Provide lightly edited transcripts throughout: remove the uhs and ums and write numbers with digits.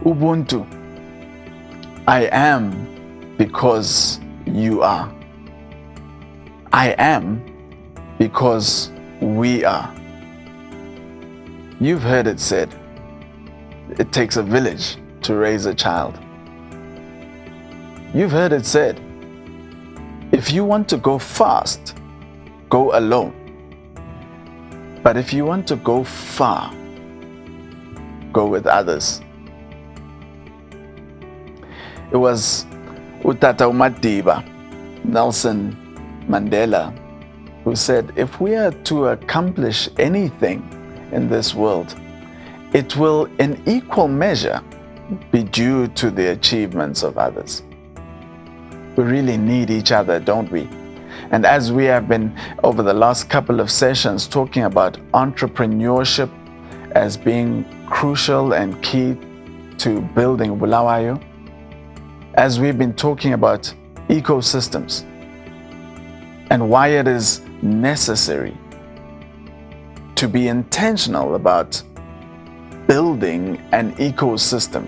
Ubuntu. I am because you are. I am because we are. You've heard it said, it takes a village to raise a child. You've heard it said, if you want to go fast, go alone. But if you want to go far, go with others. It was Utata Umadiba, Nelson Mandela, who said, if we are to accomplish anything in this world, it will in equal measure be due to the achievements of others. We really need each other, don't we? And as we have been over the last couple of sessions talking about entrepreneurship as being crucial and key to building Bulawayo, as we've been talking about ecosystems and why it is necessary to be intentional about building an ecosystem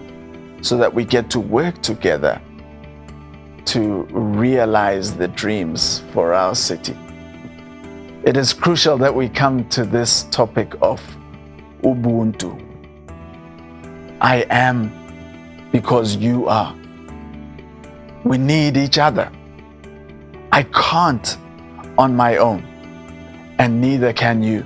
so that we get to work together to realize the dreams for our city. It is crucial that we come to this topic of Ubuntu. I am because you are. We need each other. I can't on my own, and neither can you.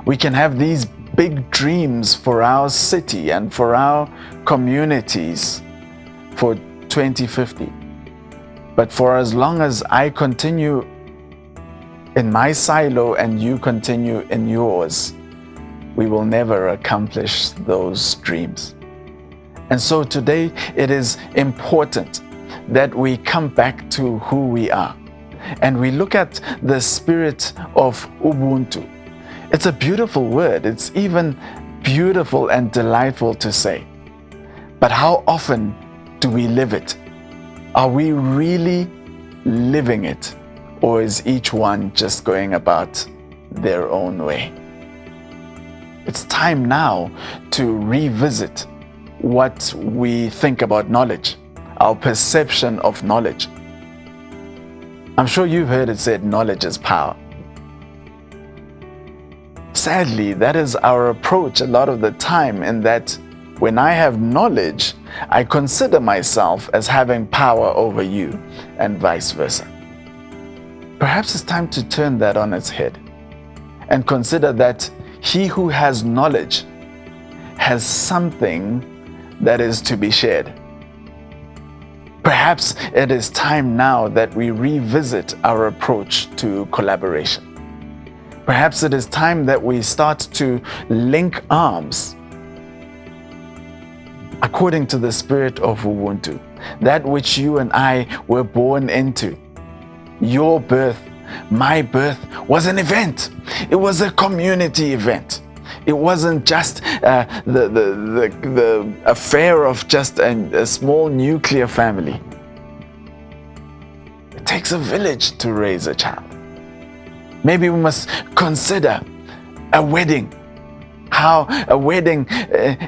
We can have these big dreams for our city and for our communities for 2050. But for as long as I continue in my silo and you continue in yours, we will never accomplish those dreams. And so today it is important that we come back to who we are and we look at the spirit of Ubuntu. It's a beautiful word. It's even beautiful and delightful to say. But how often do we live it? Are we really living it? Or is each one just going about their own way? It's time now to revisit what we think about knowledge, our perception of knowledge. I'm sure you've heard it said, knowledge is power. Sadly, that is our approach a lot of the time, in that when I have knowledge, I consider myself as having power over you, and vice versa. Perhaps it's time to turn that on its head and consider that he who has knowledge has something that is to be shared. Perhaps it is time now that we revisit our approach to collaboration. Perhaps it is time that we start to link arms according to the spirit of Ubuntu, that which you and I were born into. Your birth, my birth, was an event. It was a community event. It wasn't just the affair of just a small nuclear family. It takes a village to raise a child. Maybe we must consider a wedding. How a wedding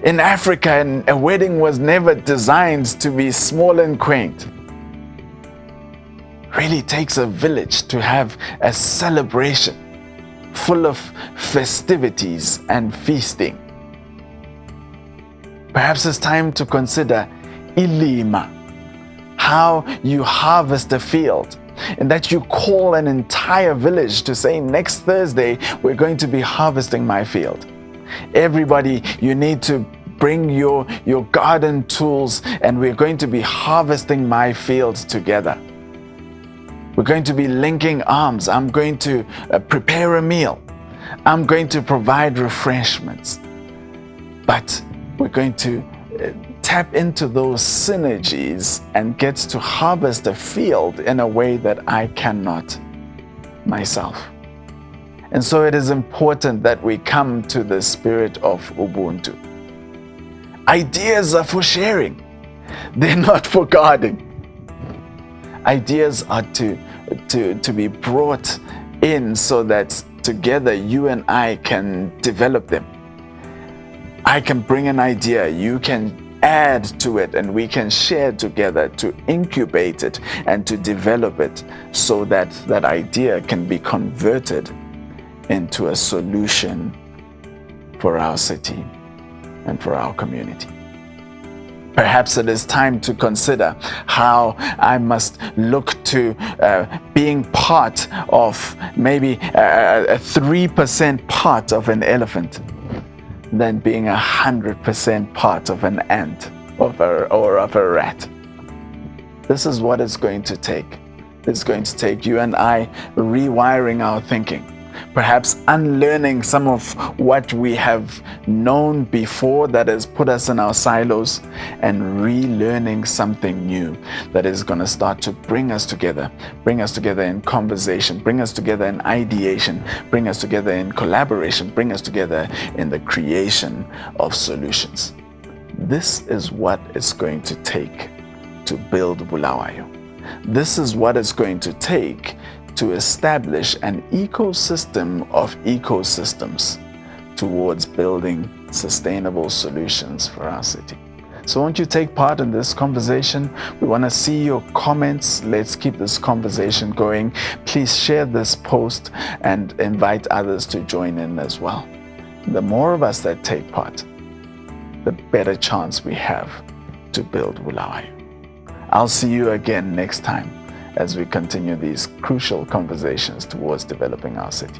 in Africa, and a wedding was never designed to be small and quaint. Really takes a village to have a celebration full of festivities and feasting. Perhaps it's time to consider Ilima, how you harvest a field, and that you call an entire village to say, next Thursday, we're going to be harvesting my field. Everybody, you need to bring your garden tools, and we're going to be harvesting my fields together. We're going to be linking arms. I'm going to prepare a meal. I'm going to provide refreshments. But we're going to tap into those synergies and get to harvest a field in a way that I cannot myself. And so it is important that we come to the spirit of Ubuntu. Ideas are for sharing. They're not for guarding. Ideas are to be brought in so that together you and I can develop them. I can bring an idea, you can add to it and we can share together to incubate it and to develop it so that that idea can be converted into a solution for our city and for our community. Perhaps it is time to consider how I must look to being part of maybe a 3% part of an elephant than being 100% part of an ant or of a rat. This is what it's going to take. It's going to take you and I rewiring our thinking. Perhaps unlearning some of what we have known before that has put us in our silos and relearning something new that is going to start to bring us together in conversation, bring us together in ideation, bring us together in collaboration, bring us together in the creation of solutions. This is what it's going to take to build Bulawayo. This is what it's going to take to establish an ecosystem of ecosystems towards building sustainable solutions for our city. So won't you take part in this conversation? We want to see your comments. Let's keep this conversation going. Please share this post and invite others to join in as well. The more of us that take part, the better chance we have to build Bulawayo. I'll see you again next time as we continue these crucial conversations towards developing our city.